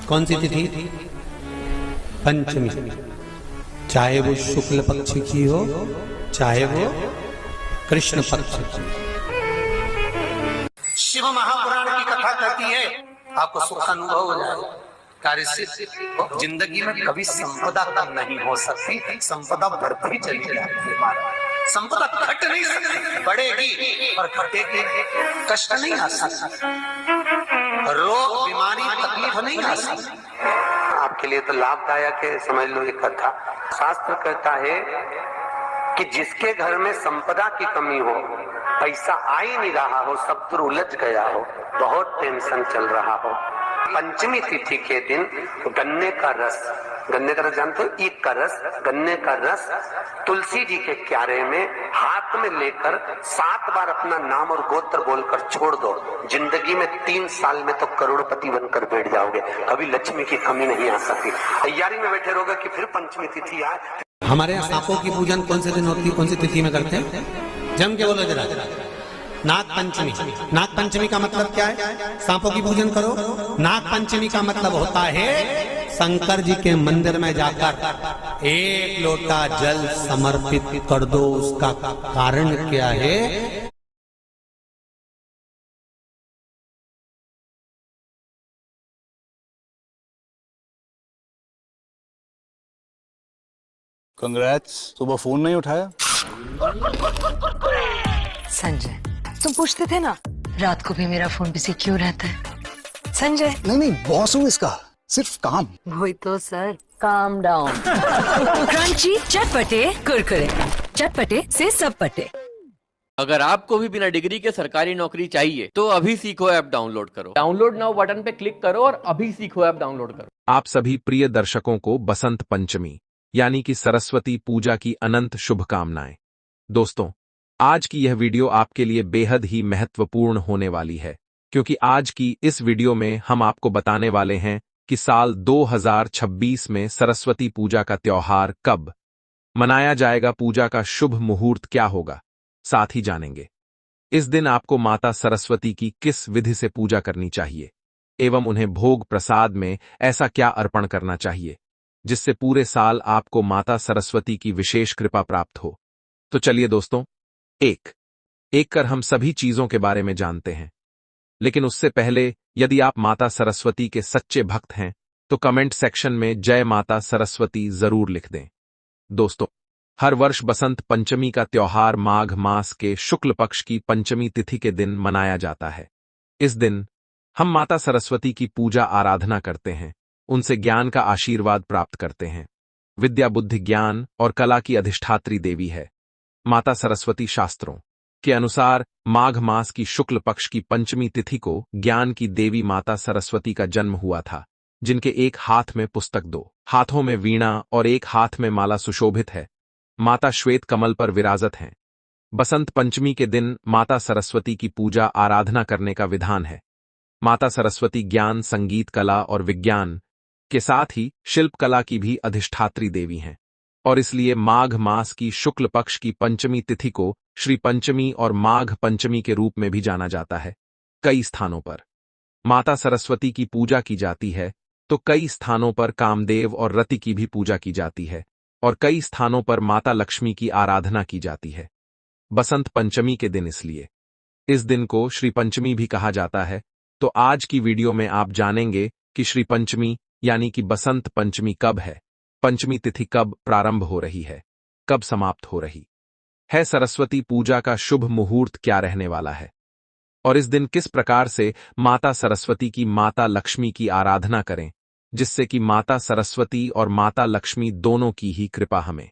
कौन सी तिथि? पंचमी। चाहे वो शुक्ल पक्ष की हो, चाहे वो कृष्ण पक्ष की। शिव महापुराण की कथा कहती है आपको सुख अनुभव हो जाएगा, कार्य सिद्ध। जिंदगी में कभी संपदा कम नहीं हो सकती, संपदा बढ़ती चली जाती है। संपदा घट नहीं सकती, बढ़ेगी और घटेगी। कष्ट नहीं आ सकता, रोग बीमारी तकलीफ नहीं आ सकती। आपके लिए तो लाभदायक है, समझ लो ये कथा। शास्त्र कहता है कि जिसके घर में संपदा की कमी हो, पैसा आ ही नहीं रहा हो, सब पर उलझ गया हो, बहुत टेंशन चल रहा हो, पंचमी तिथि के दिन गन्ने का रस जानते हो? ईख का रस, गन्ने का रस तुलसी जी के क्यारे में हाथ में लेकर 7 बार अपना नाम और गोत्र बोलकर छोड़ दो। जिंदगी में 3 साल में तो करोड़पति बनकर बैठ जाओगे, कभी लक्ष्मी की कमी नहीं आ सकती। तैयारी में बैठे रहोगे कि फिर पंचमी तिथि आए। हमारे यहाँ सांपों की पूजन कौन से दिन होती है, कौन सी तिथि में करते हैं? जम के बोलो जरा। नाग पंचमी। नाग पंचमी का मतलब क्या है? सांपों की पूजन करो। नाग पंचमी का मतलब होता है शंकर जी के मंदिर में जाकर 1 लोटा जल समर्पित कर दो। उसका कारण क्या है? कंग्रेट्स, सुबह फोन नहीं उठाया? संजय, तुम पूछते थे ना रात को भी मेरा फोन बिजी क्यों रहता है? संजय नहीं, बॉस हूँ इसका, सिर्फ काम। वही तो सर, काम डाउन। क्रंची चटपटे कुरकुरे, चटपटे से सब पटे। अगर आपको भी बिना डिग्री के सरकारी नौकरी चाहिए तो अभी सीखो ऐप डाउनलोड करो। डाउनलोड नाउ बटन पे क्लिक करो और अभी सीखो ऐप डाउनलोड करो। आप सभी प्रिय दर्शकों को बसंत पंचमी यानी कि सरस्वती पूजा की अनंत शुभकामनाएं। दोस्तों, आज की यह वीडियो आपके लिए बेहद ही महत्वपूर्ण होने वाली है, क्योंकि आज की इस वीडियो में हम आपको बताने वाले हैं कि साल 2026 में सरस्वती पूजा का त्योहार कब मनाया जाएगा, पूजा का शुभ मुहूर्त क्या होगा, साथ ही जानेंगे इस दिन आपको माता सरस्वती की किस विधि से पूजा करनी चाहिए एवं उन्हें भोग प्रसाद में ऐसा क्या अर्पण करना चाहिए जिससे पूरे साल आपको माता सरस्वती की विशेष कृपा प्राप्त हो। तो चलिए दोस्तों, एक कर हम सभी चीजों के बारे में जानते हैं। लेकिन उससे पहले, यदि आप माता सरस्वती के सच्चे भक्त हैं तो कमेंट सेक्शन में जय माता सरस्वती जरूर लिख दें। दोस्तों, हर वर्ष बसंत पंचमी का त्योहार माघ मास के शुक्ल पक्ष की पंचमी तिथि के दिन मनाया जाता है। इस दिन हम माता सरस्वती की पूजा आराधना करते हैं, उनसे ज्ञान का आशीर्वाद प्राप्त करते हैं। विद्या, बुद्धि, ज्ञान और कला की अधिष्ठात्री देवी है माता सरस्वती। शास्त्रों के अनुसार माघ मास की शुक्ल पक्ष की पंचमी तिथि को ज्ञान की देवी माता सरस्वती का जन्म हुआ था, जिनके एक हाथ में पुस्तक, 2 हाथों में वीणा और एक हाथ में माला सुशोभित है। माता श्वेत कमल पर विराजत हैं। बसंत पंचमी के दिन माता सरस्वती की पूजा आराधना करने का विधान है। माता सरस्वती ज्ञान, संगीत, कला और विज्ञान के साथ ही शिल्प कला की भी अधिष्ठात्री देवी हैं, और इसलिए माघ मास की शुक्ल पक्ष की पंचमी तिथि को श्री पंचमी और माघ पंचमी के रूप में भी जाना जाता है। कई स्थानों पर माता सरस्वती की पूजा की जाती है, तो कई स्थानों पर कामदेव और रति की भी पूजा की जाती है, और कई स्थानों पर माता लक्ष्मी की आराधना की जाती है बसंत पंचमी के दिन। इसलिए इस दिन को श्री पंचमी भी कहा जाता है। तो आज की वीडियो में आप जानेंगे कि श्री पंचमी यानी कि बसंत पंचमी कब है, पंचमी तिथि कब प्रारंभ हो रही है, कब समाप्त हो रही है, सरस्वती पूजा का शुभ मुहूर्त क्या रहने वाला है, और इस दिन किस प्रकार से माता सरस्वती की माता लक्ष्मी की आराधना करें जिससे कि माता सरस्वती और माता लक्ष्मी दोनों की ही कृपा हमें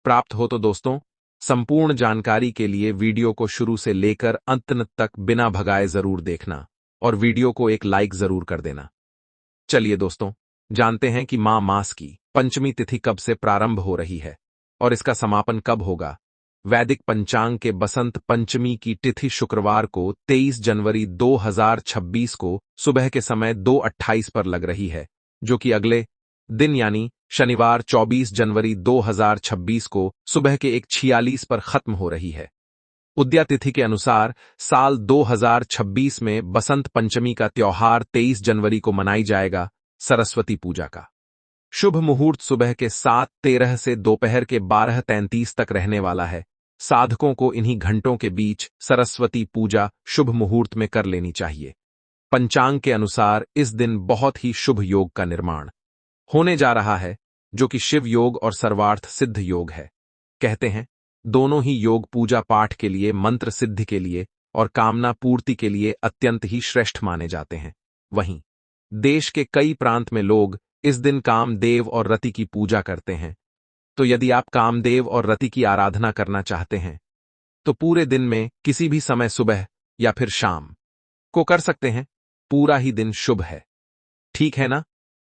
प्राप्त हो। तो दोस्तों, संपूर्ण जानकारी के लिए वीडियो को शुरू से लेकर अंत तक बिना भगाए जरूर देखना और वीडियो को एक लाइक जरूर कर देना। चलिए दोस्तों, जानते हैं कि माँ मास की पंचमी तिथि कब से प्रारंभ हो रही है और इसका समापन कब होगा। वैदिक पंचांग के बसंत पंचमी की तिथि शुक्रवार को 23 जनवरी 2026 को सुबह के समय 2:28 पर लग रही है, जो कि अगले दिन यानी शनिवार 24 जनवरी 2026 को सुबह के 1:46 पर खत्म हो रही है। उदया तिथि के अनुसार साल 2026 में बसंत पंचमी का त्योहार 23 जनवरी को मनाई जाएगा, सरस्वती पूजा का। शुभ मुहूर्त सुबह के 7:13 से दोपहर के 12:33 तक रहने वाला है। साधकों को इन्हीं घंटों के बीच सरस्वती पूजा शुभ मुहूर्त में कर लेनी चाहिए। पंचांग के अनुसार इस दिन बहुत ही शुभ योग का निर्माण होने जा रहा है, जो कि शिव योग और सर्वार्थ सिद्ध योग है। कहते हैं दोनों ही योग पूजा पाठ के लिए, मंत्र सिद्धि के लिए और कामना पूर्ति के लिए अत्यंत ही श्रेष्ठ माने जाते हैं। वहीं देश के कई प्रांत में लोग इस दिन कामदेव और रति की पूजा करते हैं। तो यदि आप कामदेव और रति की आराधना करना चाहते हैं तो पूरे दिन में किसी भी समय सुबह या फिर शाम को कर सकते हैं। पूरा ही दिन शुभ है, ठीक है ना?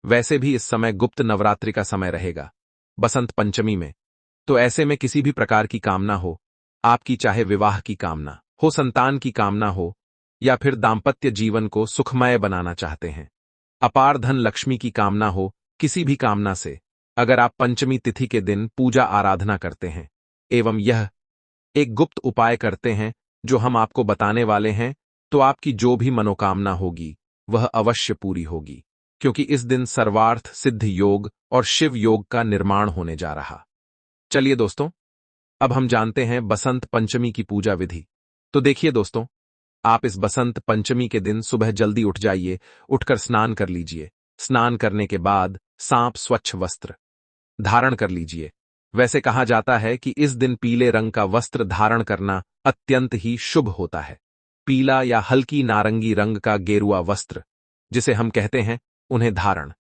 वैसे भी इस समय गुप्त नवरात्रि का समय रहेगा बसंत पंचमी में। तो ऐसे में किसी भी प्रकार की कामना हो, आपकी चाहे विवाह की कामना हो, संतान की कामना हो या फिर दाम्पत्य जीवन को सुखमय बनाना चाहते हैं, अपार धन लक्ष्मी की कामना हो, किसी भी कामना से अगर आप पंचमी तिथि के दिन पूजा आराधना करते हैं एवं यह एक गुप्त उपाय करते हैं जो हम आपको बताने वाले हैं, तो आपकी जो भी मनोकामना होगी वह अवश्य पूरी होगी, क्योंकि इस दिन सर्वार्थ सिद्ध योग और शिव योग का निर्माण होने जा रहा। चलिए दोस्तों, अब हम जानते हैं बसंत पंचमी की पूजा विधि। तो देखिए दोस्तों, आप इस बसंत पंचमी के दिन सुबह जल्दी उठ जाइए, उठकर स्नान कर लीजिए। स्नान करने के बाद सांप स्वच्छ वस्त्र धारण कर लीजिए। वैसे कहा जाता है कि इस दिन पीले रंग का वस्त्र धारण करना अत्यंत ही शुभ होता है। पीला या हल्की नारंगी रंग का गेरुआ वस्त्र, जिसे हम कहते हैं, उन्हें धारण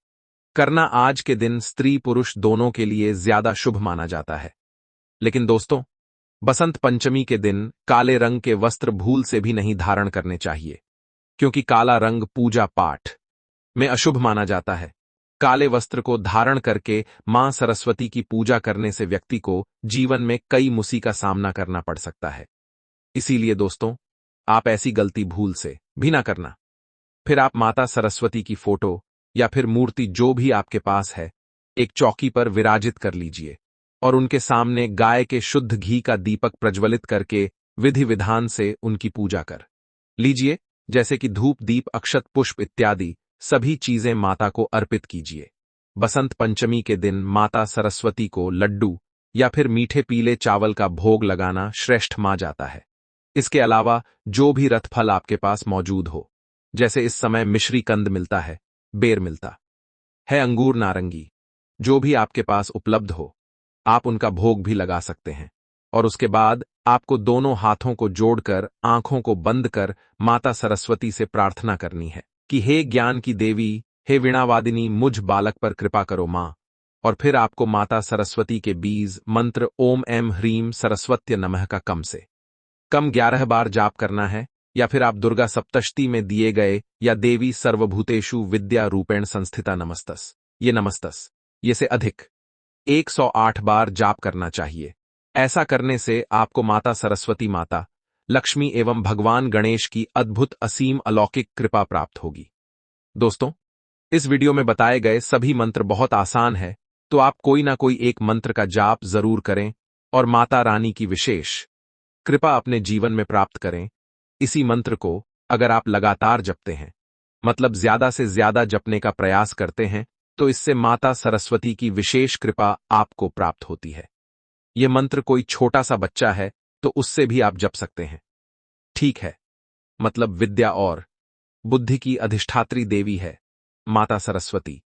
करना आज के दिन स्त्री पुरुष दोनों के लिए ज्यादा शुभ माना जाता है। लेकिन दोस्तों, बसंत पंचमी के दिन काले रंग के वस्त्र भूल से भी नहीं धारण करने चाहिए, क्योंकि काला रंग पूजा पाठ में अशुभ माना जाता है। काले वस्त्र को धारण करके मां सरस्वती की पूजा करने से व्यक्ति को जीवन में कई मुसीबत का सामना करना पड़ सकता है। इसीलिए दोस्तों, आप ऐसी गलती भूल से भी ना करना। फिर आप माता सरस्वती की फोटो या फिर मूर्ति जो भी आपके पास है, एक चौकी पर विराजित कर लीजिए और उनके सामने गाय के शुद्ध घी का दीपक प्रज्वलित करके विधि विधान से उनकी पूजा कर लीजिए। जैसे कि धूप, दीप, अक्षत, पुष्प इत्यादि सभी चीजें माता को अर्पित कीजिए। बसंत पंचमी के दिन माता सरस्वती को लड्डू या फिर मीठे पीले चावल का भोग लगाना श्रेष्ठ माना जाता है। इसके अलावा जो भी रथ फल आपके पास मौजूद हो, जैसे इस समय मिश्री कंद मिलता है, बेर मिलता है, अंगूर, नारंगी, जो भी आपके पास उपलब्ध हो, आप उनका भोग भी लगा सकते हैं। और उसके बाद आपको दोनों हाथों को जोड़कर आंखों को बंद कर माता सरस्वती से प्रार्थना करनी है कि हे ज्ञान की देवी, हे वीणावादिनी, मुझ बालक पर कृपा करो मां। और फिर आपको माता सरस्वती के बीज मंत्र ओम ऐं ह्रीं सरस्वत्य नमः का कम से कम 11 बार जाप करना है, या फिर आप दुर्गा सप्तशती में दिए गए या देवी सर्वभूतेषु विद्या रूपेण संस्थिता नमस्तस, ये से अधिक 108 बार जाप करना चाहिए। ऐसा करने से आपको माता सरस्वती, माता लक्ष्मी एवं भगवान गणेश की अद्भुत असीम अलौकिक कृपा प्राप्त होगी। दोस्तों, इस वीडियो में बताए गए सभी मंत्र बहुत आसान है, तो आप कोई ना कोई एक मंत्र का जाप जरूर करें और माता रानी की विशेष कृपा अपने जीवन में प्राप्त करें। इसी मंत्र को अगर आप लगातार जपते हैं, मतलब ज्यादा से ज्यादा जपने का प्रयास करते हैं, तो इससे माता सरस्वती की विशेष कृपा आपको प्राप्त होती है। यह मंत्र कोई छोटा सा बच्चा है तो उससे भी आप जप सकते हैं, ठीक है? मतलब विद्या और बुद्धि की अधिष्ठात्री देवी है माता सरस्वती।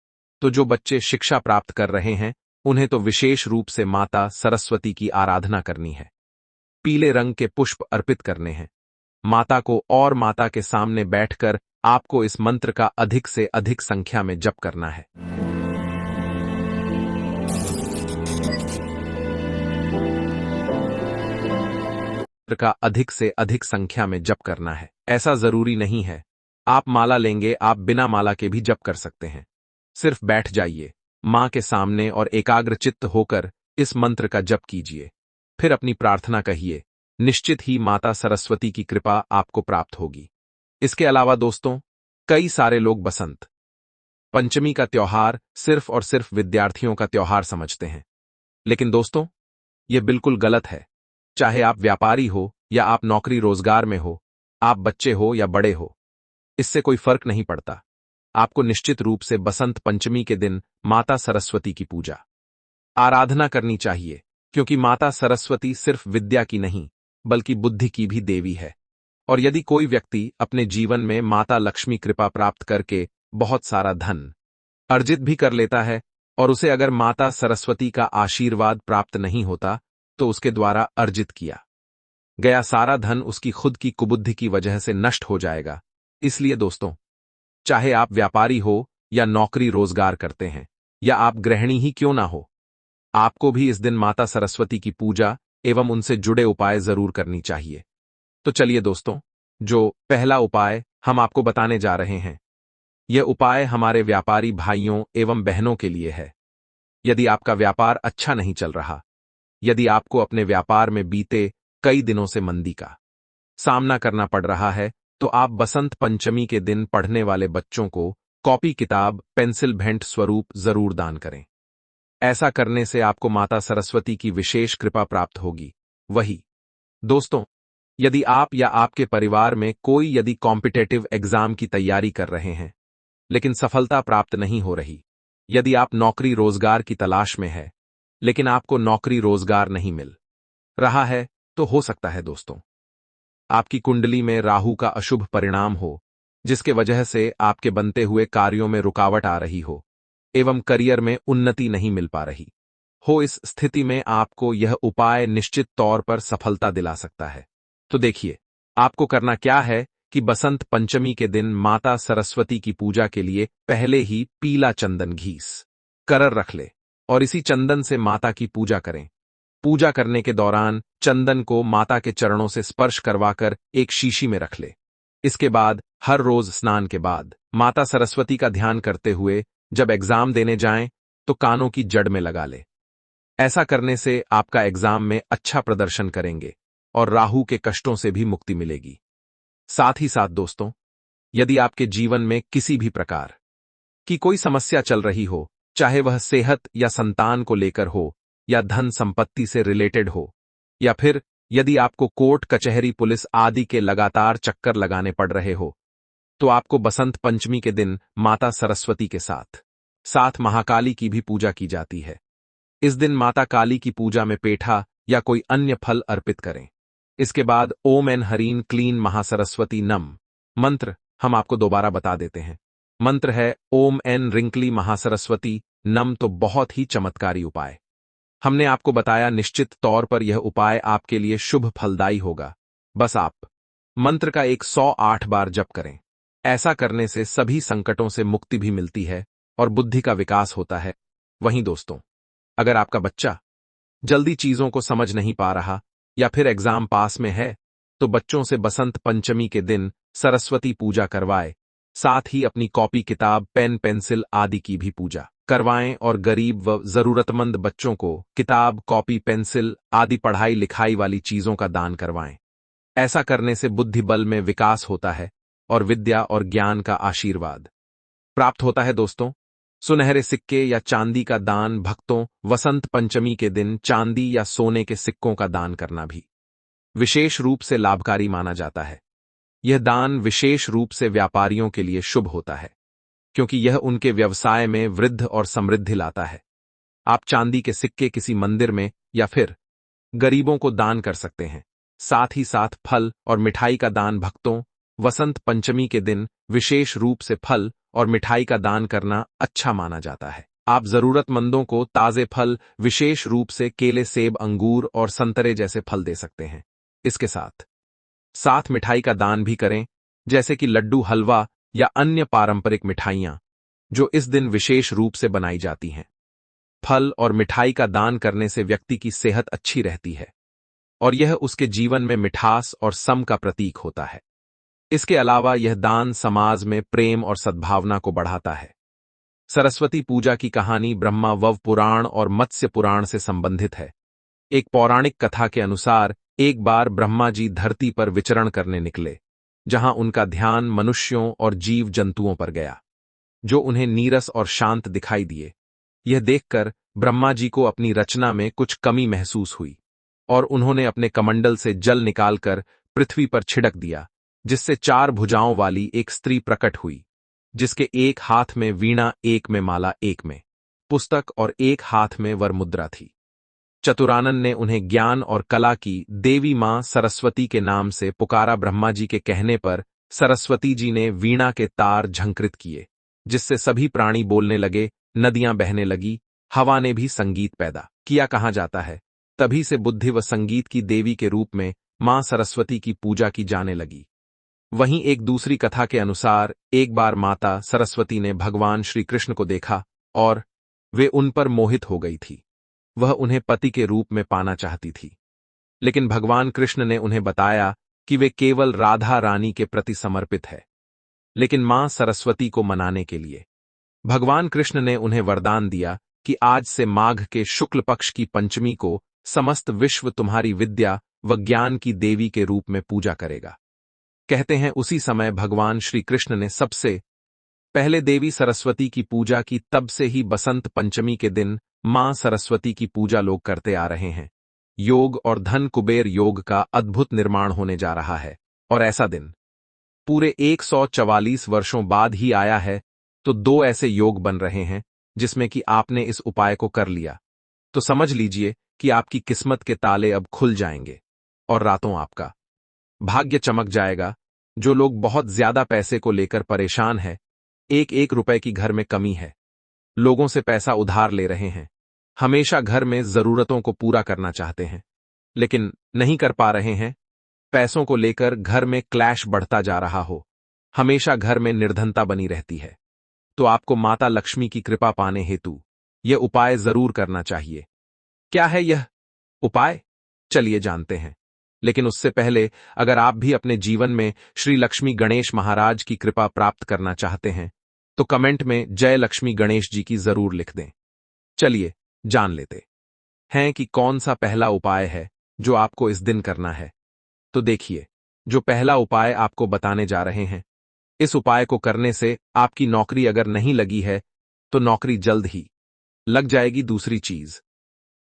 तो जो बच्चे शिक्षा प्राप्त कर रहे हैं, उन्हें तो विशेष रूप से माता सरस्वती की आराधना करनी है। पीले रंग के पुष्प अर्पित करने हैं माता को, और माता के सामने बैठकर आपको इस मंत्र का अधिक से अधिक संख्या में जप करना है। का अधिक से अधिक संख्या में जप करना है। ऐसा जरूरी नहीं है आप माला लेंगे, आप बिना माला के भी जप कर सकते हैं। सिर्फ बैठ जाइए मां के सामने और एकाग्रचित्त होकर इस मंत्र का जप कीजिए। फिर अपनी प्रार्थना कहिए, निश्चित ही माता सरस्वती की कृपा आपको प्राप्त होगी। इसके अलावा दोस्तों, कई सारे लोग बसंत पंचमी का त्योहार सिर्फ और सिर्फ विद्यार्थियों का त्योहार समझते हैं, लेकिन दोस्तों, यह बिल्कुल गलत है। चाहे आप व्यापारी हो या आप नौकरी रोजगार में हो, आप बच्चे हो या बड़े हो, इससे कोई फर्क नहीं पड़ता। आपको निश्चित रूप से बसंत पंचमी के दिन माता सरस्वती की पूजा आराधना करनी चाहिए, क्योंकि माता सरस्वती सिर्फ विद्या की नहीं, बल्कि बुद्धि की भी देवी है। और यदि कोई व्यक्ति अपने जीवन में माता लक्ष्मी कृपा प्राप्त करके बहुत सारा धन अर्जित भी कर लेता है, और उसे अगर माता सरस्वती का आशीर्वाद प्राप्त नहीं होता, तो उसके द्वारा अर्जित किया गया सारा धन उसकी खुद की कुबुद्धि की वजह से नष्ट हो जाएगा। इसलिए दोस्तों, चाहे आप व्यापारी हो या नौकरी रोजगार करते हैं, या आप गृहिणी ही क्यों ना हो, आपको भी इस दिन माता सरस्वती की पूजा एवं उनसे जुड़े उपाय जरूर करनी चाहिए। तो चलिए दोस्तों, जो पहला उपाय हम आपको बताने जा रहे हैं, यह उपाय हमारे व्यापारी भाइयों एवं बहनों के लिए है। यदि आपका व्यापार अच्छा नहीं चल रहा, यदि आपको अपने व्यापार में बीते कई दिनों से मंदी का सामना करना पड़ रहा है, तो आप बसंत पंचमी के दिन पढ़ने वाले बच्चों को कॉपी किताब पेंसिल भेंट स्वरूप जरूर दान करें। ऐसा करने से आपको माता सरस्वती की विशेष कृपा प्राप्त होगी। वही दोस्तों, यदि आप या आपके परिवार में कोई यदि कॉम्पिटेटिव एग्जाम की तैयारी कर रहे हैं, लेकिन सफलता प्राप्त नहीं हो रही, यदि आप नौकरी रोजगार की तलाश में है, लेकिन आपको नौकरी रोजगार नहीं मिल रहा है, तो हो सकता है दोस्तों, आपकी कुंडली में राहु का अशुभ परिणाम हो, जिसके वजह से आपके बनते हुए कार्यों में रुकावट आ रही हो एवं करियर में उन्नति नहीं मिल पा रही हो। इस स्थिति में आपको यह उपाय निश्चित तौर पर सफलता दिला सकता है। तो देखिए, आपको करना क्या है कि बसंत पंचमी के दिन माता सरस्वती की पूजा के लिए पहले ही पीला चंदन घीस कर रख ले और इसी चंदन से माता की पूजा करें। पूजा करने के दौरान चंदन को माता के चरणों से स्पर्श करवाकर एक शीशी में रख ले। इसके बाद हर रोज स्नान के बाद माता सरस्वती का ध्यान करते हुए जब एग्जाम देने जाएं, तो कानों की जड़ में लगा ले। ऐसा करने से आपका एग्जाम में अच्छा प्रदर्शन करेंगे और राहु के कष्टों से भी मुक्ति मिलेगी। साथ ही साथ दोस्तों, यदि आपके जीवन में किसी भी प्रकार की कोई समस्या चल रही हो, चाहे वह सेहत या संतान को लेकर हो, या धन संपत्ति से रिलेटेड हो, या फिर यदि आपको कोर्ट कचहरी पुलिस आदि के लगातार चक्कर लगाने पड़ रहे हो, तो आपको बसंत पंचमी के दिन माता सरस्वती के साथ साथ महाकाली की भी पूजा की जाती है। इस दिन माता काली की पूजा में पेठा या कोई अन्य फल अर्पित करें। इसके बाद ओम एन हरीन क्लीन महासरस्वती नम मंत्र हम आपको दोबारा बता देते हैं। मंत्र है ओम एन रिंकली महासरस्वती नम। तो बहुत ही चमत्कारी उपाय हमने आपको बताया। निश्चित तौर पर यह उपाय आपके लिए शुभ फलदायी होगा। बस आप मंत्र का 108 बार जप करें। ऐसा करने से सभी संकटों से मुक्ति भी मिलती है और बुद्धि का विकास होता है। वहीं दोस्तों, अगर आपका बच्चा जल्दी चीजों को समझ नहीं पा रहा या फिर एग्जाम पास में है, तो बच्चों से बसंत पंचमी के दिन सरस्वती पूजा करवाए, साथ ही अपनी कॉपी किताब पेन पेंसिल आदि की भी पूजा करवाएं और गरीब व जरूरतमंद बच्चों को किताब कॉपी पेंसिल आदि पढ़ाई लिखाई वाली चीजों का दान करवाएं। ऐसा करने से बुद्धि बल में विकास होता है और विद्या और ज्ञान का आशीर्वाद प्राप्त होता है। दोस्तों, सुनहरे सिक्के या चांदी का दान भक्तों वसंत पंचमी के दिन चांदी या सोने के सिक्कों का दान करना भी विशेष रूप से लाभकारी माना जाता है। यह दान विशेष रूप से व्यापारियों के लिए शुभ होता है, क्योंकि यह उनके व्यवसाय में वृद्धि और समृद्धि लाता है। आप चांदी के सिक्के किसी मंदिर में या फिर गरीबों को दान कर सकते हैं। साथ ही साथ फल और मिठाई का दान भक्तों वसंत पंचमी के दिन विशेष रूप से फल और मिठाई का दान करना अच्छा माना जाता है। आप जरूरतमंदों को ताजे फल विशेष रूप से केले सेब अंगूर और संतरे जैसे फल दे सकते हैं। इसके साथ साथ मिठाई का दान भी करें, जैसे कि लड्डू हलवा या अन्य पारंपरिक मिठाइयां जो इस दिन विशेष रूप से बनाई जाती हैं। फल और मिठाई का दान करने से व्यक्ति की सेहत अच्छी रहती है और यह उसके जीवन में मिठास और सम का प्रतीक होता है। इसके अलावा यह दान समाज में प्रेम और सद्भावना को बढ़ाता है। सरस्वती पूजा की कहानी ब्रह्मा वव पुराण और मत्स्य पुराण से संबंधित है। एक पौराणिक कथा के अनुसार एक बार ब्रह्मा जी धरती पर विचरण करने निकले, जहां उनका ध्यान मनुष्यों और जीव जंतुओं पर गया, जो उन्हें नीरस और शांत दिखाई दिए। यह देखकर ब्रह्मा जी को अपनी रचना में कुछ कमी महसूस हुई और उन्होंने अपने कमंडल से जल निकालकर पृथ्वी पर छिड़क दिया, जिससे 4 भुजाओं वाली एक स्त्री प्रकट हुई, जिसके एक हाथ में वीणा, एक में माला, एक में पुस्तक और एक हाथ में वरमुद्रा थी। चतुरानन ने उन्हें ज्ञान और कला की देवी मां सरस्वती के नाम से पुकारा। ब्रह्मा जी के कहने पर सरस्वती जी ने वीणा के तार झंकृत किए, जिससे सभी प्राणी बोलने लगे, नदियां बहने लगी, हवा ने भी संगीत पैदा किया। कहा जाता है तभी से बुद्धि व संगीत की देवी के रूप में मां सरस्वती की पूजा की जाने लगी। वहीं एक दूसरी कथा के अनुसार एक बार माता सरस्वती ने भगवान श्री कृष्ण को देखा और वे उन पर मोहित हो गई थी। वह उन्हें पति के रूप में पाना चाहती थी, लेकिन भगवान कृष्ण ने उन्हें बताया कि वे केवल राधा रानी के प्रति समर्पित है। लेकिन मां सरस्वती को मनाने के लिए भगवान कृष्ण ने उन्हें वरदान दिया कि आज से माघ के शुक्ल पक्ष की पंचमी को समस्त विश्व तुम्हारी विद्या व ज्ञान की देवी के रूप में पूजा करेगा। कहते हैं उसी समय भगवान श्री कृष्ण ने सबसे पहले देवी सरस्वती की पूजा की। तब से ही बसंत पंचमी के दिन मां सरस्वती की पूजा लोग करते आ रहे हैं। योग और धन कुबेर योग का अद्भुत निर्माण होने जा रहा है, और ऐसा दिन पूरे 144 वर्षों बाद ही आया है। तो 2 ऐसे योग बन रहे हैं जिसमें कि आपने इस उपाय को कर लिया तो समझ लीजिए कि आपकी किस्मत के ताले अब खुल जाएंगे और रातों आपका भाग्य चमक जाएगा। जो लोग बहुत ज्यादा पैसे को लेकर परेशान हैं, 1-1 रुपए की घर में कमी है, लोगों से पैसा उधार ले रहे हैं, हमेशा घर में जरूरतों को पूरा करना चाहते हैं लेकिन नहीं कर पा रहे हैं, पैसों को लेकर घर में क्लैश बढ़ता जा रहा हो, हमेशा घर में निर्धनता बनी रहती है, तो आपको माता लक्ष्मी की कृपा पाने हेतु यह उपाय जरूर करना चाहिए। क्या है यह उपाय? चलिए जानते हैं। लेकिन उससे पहले अगर आप भी अपने जीवन में श्री लक्ष्मी गणेश महाराज की कृपा प्राप्त करना चाहते हैं तो कमेंट में जय लक्ष्मी गणेश जी की जरूर लिख दें। चलिए जान लेते हैं कि कौन सा पहला उपाय है जो आपको इस दिन करना है। तो देखिए, जो पहला उपाय आपको बताने जा रहे हैं, इस उपाय को करने से आपकी नौकरी अगर नहीं लगी है तो नौकरी जल्द ही लग जाएगी। दूसरी चीज,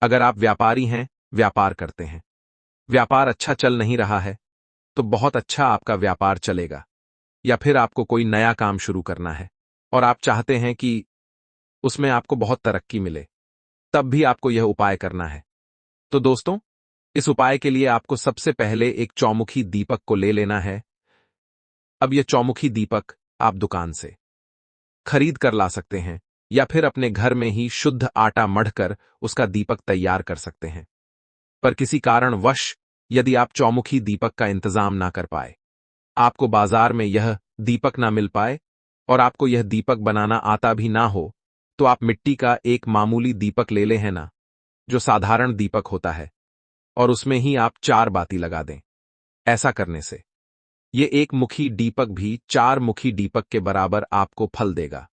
अगर आप व्यापारी हैं, व्यापार करते हैं, व्यापार अच्छा चल नहीं रहा है तो बहुत अच्छा आपका व्यापार चलेगा। या फिर आपको कोई नया काम शुरू करना है और आप चाहते हैं कि उसमें आपको बहुत तरक्की मिले, तब भी आपको यह उपाय करना है। तो दोस्तों, इस उपाय के लिए आपको सबसे पहले एक चौमुखी दीपक को ले लेना है। अब यह चौमुखी दीपक आप दुकान से खरीद कर ला सकते हैं या फिर अपने घर में ही शुद्ध आटा मढ़कर उसका दीपक तैयार कर सकते हैं। पर किसी कारणवश यदि आप चौमुखी दीपक का इंतजाम ना कर पाए, आपको बाजार में यह दीपक ना मिल पाए और आपको यह दीपक बनाना आता भी ना हो, तो आप मिट्टी का एक मामूली दीपक ले लें, है ना, जो साधारण दीपक होता है, और उसमें ही आप 4 बाती लगा दें। ऐसा करने से ये एक मुखी दीपक भी 4 मुखी दीपक के बराबर आपको फल देगा।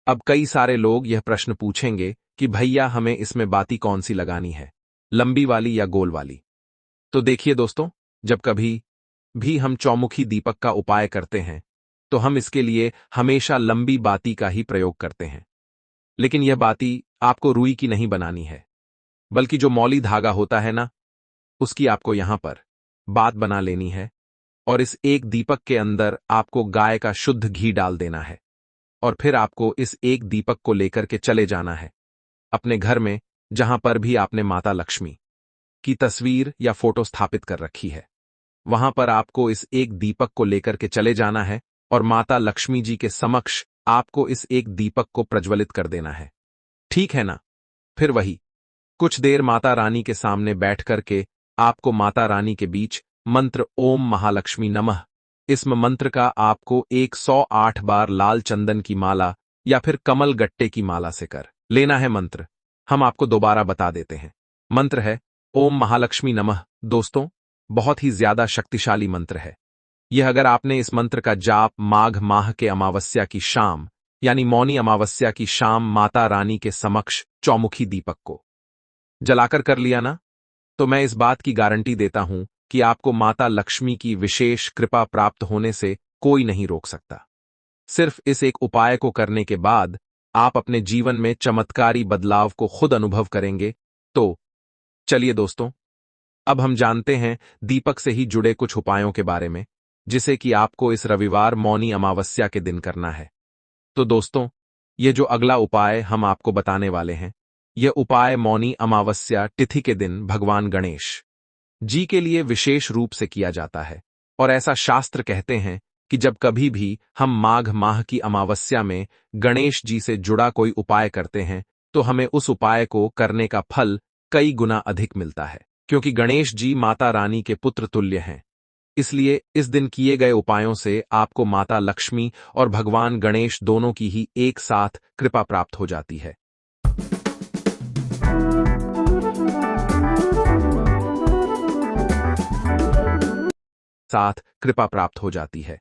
अब कई सारे लोग यह प्रश्न पूछेंगे कि भैया हमें इसमें बाती कौन सी लगानी है, लंबी वाली या गोल वाली? तो देखिए दोस्तों, जब कभी भी हम चौमुखी दीपक का उपाय करते हैं तो हम इसके लिए हमेशा लंबी बाती का ही प्रयोग करते हैं। लेकिन यह बाती आपको रुई की नहीं बनानी है, बल्कि जो मौली धागा होता है ना, उसकी आपको यहां पर बात बना लेनी है और इस एक दीपक के अंदर आपको गाय का शुद्ध घी डाल देना है और फिर आपको इस एक दीपक को लेकर के चले जाना है अपने घर में, जहां पर भी आपने माता लक्ष्मी की तस्वीर या फोटो स्थापित कर रखी है। वहां पर आपको इस एक दीपक को लेकर के चले जाना है और माता लक्ष्मी जी के समक्ष आपको इस एक दीपक को प्रज्वलित कर देना है। ठीक है ना? फिर वही कुछ देर माता रानी के सामने बैठ करके आपको माता रानी के बीच मंत्र ओम महालक्ष्मी नमः, इस मंत्र का आपको 108 बार लाल चंदन की माला या फिर कमल गट्टे की माला से कर लेना है। मंत्र हम आपको दोबारा बता देते हैं। मंत्र है ओम महालक्ष्मी नमः। दोस्तों, बहुत ही ज्यादा शक्तिशाली मंत्र है यह। अगर आपने इस मंत्र का जाप माघ माह के अमावस्या की शाम, यानी मौनी अमावस्या की शाम माता रानी के समक्ष चौमुखी दीपक को जलाकर कर लिया ना, तो मैं इस बात की गारंटी देता हूं कि आपको माता लक्ष्मी की विशेष कृपा प्राप्त होने से कोई नहीं रोक सकता। सिर्फ इस एक उपाय को करने के बाद आप अपने जीवन में चमत्कारी बदलाव को खुद अनुभव करेंगे। तो चलिए दोस्तों, अब हम जानते हैं दीपक से ही जुड़े कुछ उपायों के बारे में, जिसे कि आपको इस रविवार मौनी अमावस्या के दिन करना है। तो दोस्तों, ये जो अगला उपाय हम आपको बताने वाले हैं, यह उपाय मौनी अमावस्या तिथि के दिन भगवान गणेश जी के लिए विशेष रूप से किया जाता है। और ऐसा शास्त्र कहते हैं कि जब कभी भी हम माघ माह की अमावस्या में गणेश जी से जुड़ा कोई उपाय करते हैं, तो हमें उस उपाय को करने का फल कई गुना अधिक मिलता है, क्योंकि गणेश जी माता रानी के पुत्र तुल्य हैं। इसलिए इस दिन किए गए उपायों से आपको माता लक्ष्मी और भगवान गणेश दोनों की ही एक साथ कृपा प्राप्त हो जाती है। साथ कृपा प्राप्त हो जाती है।